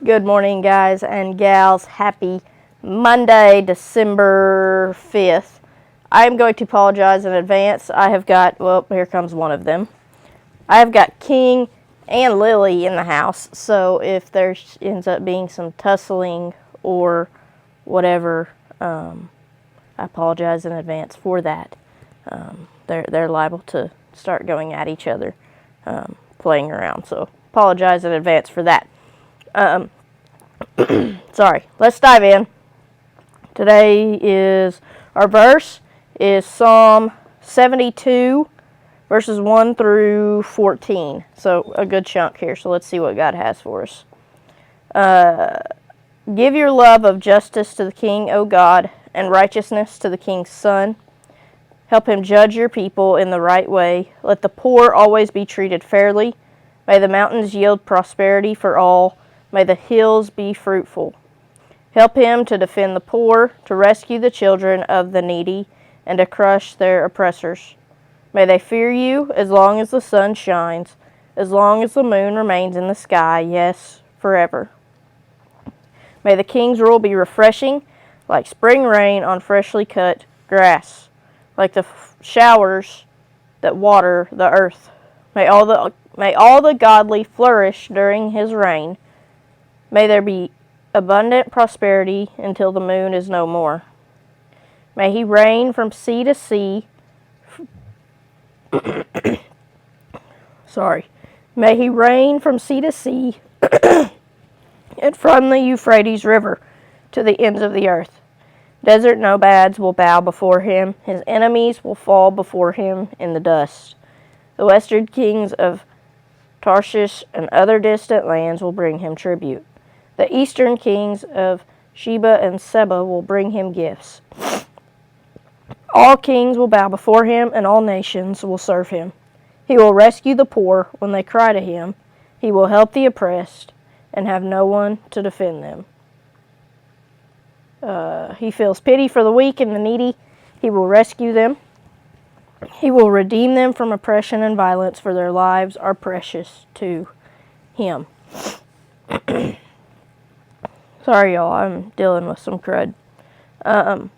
Good morning, guys and gals. Happy Monday, December 5th. I am going to apologize in advance. I have got, well, here comes one of them. I have got King and Lily in the house, so if there ends up being some tussling or whatever, I apologize in advance for that. They're liable to start going at each other, playing around, so apologize in advance for that. Sorry, let's dive in. Today our verse is Psalm 72, verses 1 through 14. So a good chunk here. So let's see what God has for us. Give your love of justice to the king, O God, and righteousness to the king's son. Help him judge your people in the right way. Let the poor always be treated fairly. May the mountains yield prosperity for all. May the hills be fruitful. Help him to defend the poor, to rescue the children of the needy, and to crush their oppressors. May they fear you as long as the sun shines, as long as the moon remains in the sky, yes, forever. May the king's rule be refreshing, like spring rain on freshly cut grass, like the showers that water the earth. May all the godly flourish during his reign. May there be abundant prosperity until the moon is no more. May he reign from sea to sea. May he reign from sea to sea and from the Euphrates River to the ends of the earth. Desert nomads will bow before him. His enemies will fall before him in the dust. The western kings of Tarshish and other distant lands will bring him tribute. The eastern kings of Sheba and Seba will bring him gifts. All kings will bow before him, and all nations will serve him. He will rescue the poor when they cry to him. He will help the oppressed and have no one to defend them. He feels pity for the weak and the needy. He will rescue them. He will redeem them from oppression and violence, for their lives are precious to him. Sorry, y'all, I'm dealing with some crud. Alright,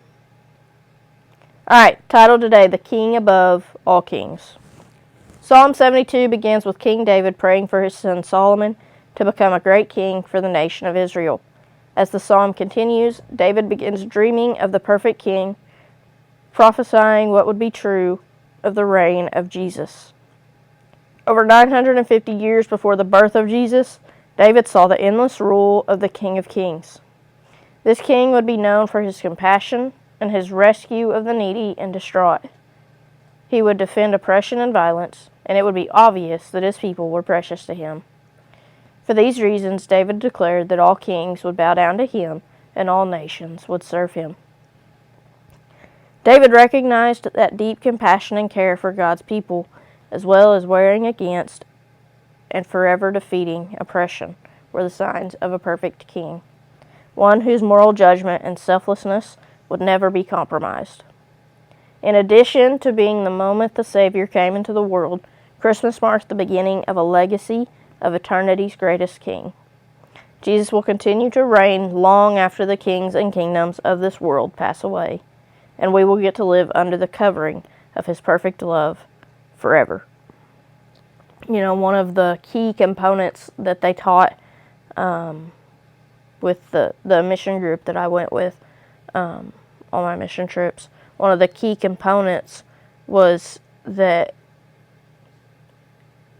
title today, The King Above All Kings. Psalm 72 begins with King David praying for his son Solomon to become a great king for the nation of Israel. As the psalm continues, David begins dreaming of the perfect king, prophesying what would be true of the reign of Jesus. Over 950 years before the birth of Jesus, David saw the endless rule of the King of Kings. This king would be known for his compassion and his rescue of the needy and distraught. He would defend oppression and violence, and it would be obvious that his people were precious to him. For these reasons, David declared that all kings would bow down to him and all nations would serve him. David recognized that deep compassion and care for God's people, as well as warring against and forever defeating oppression, were the signs of a perfect king, one whose moral judgment and selflessness would never be compromised. In addition to being the moment the Savior came into the world, Christmas marks the beginning of a legacy of eternity's greatest king. Jesus will continue to reign long after the kings and kingdoms of this world pass away, and we will get to live under the covering of his perfect love forever. You know, one of the key components that they taught with the mission group that I went with on my mission trips, one of the key components was that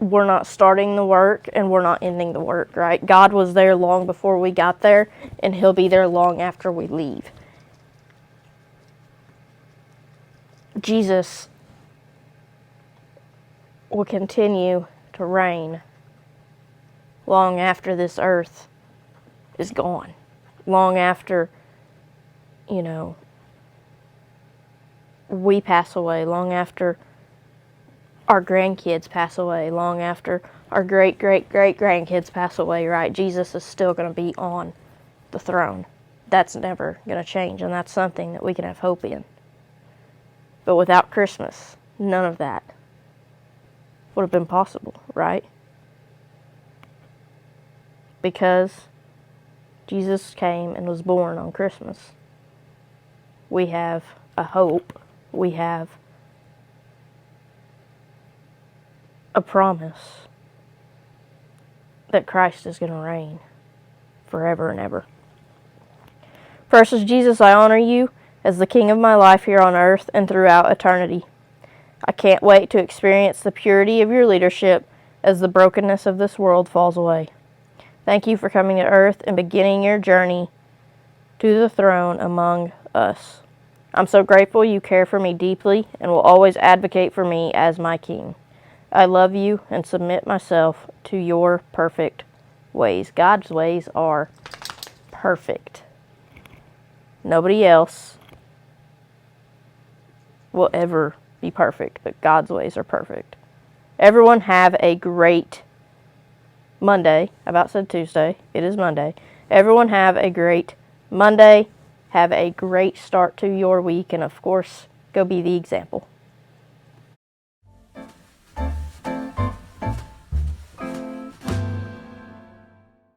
we're not starting the work and we're not ending the work, right? God was there long before we got there, and he'll be there long after we leave. Jesus will continue to reign long after this earth is gone, long after, we pass away, long after our grandkids pass away, long after our great-great-great-grandkids pass away, right? Jesus is still going to be on the throne. That's never going to change, and that's something that we can have hope in. But without Christmas, none of that would have been possible, right? Because Jesus came and was born on Christmas. We have a hope. We have a promise that Christ is going to reign forever and ever. Precious Jesus, I honor you as the King of my life here on earth and throughout eternity. I can't wait to experience the purity of your leadership as the brokenness of this world falls away. Thank you for coming to earth and beginning your journey to the throne among us. I'm so grateful you care for me deeply and will always advocate for me as my King. I love you and submit myself to your perfect ways. God's ways are perfect. Nobody else will ever be perfect, but God's ways are perfect. Everyone have a great Monday. I about said Tuesday. It is Monday. Everyone have a great Monday. Have a great start to your week, and of course, go be the example.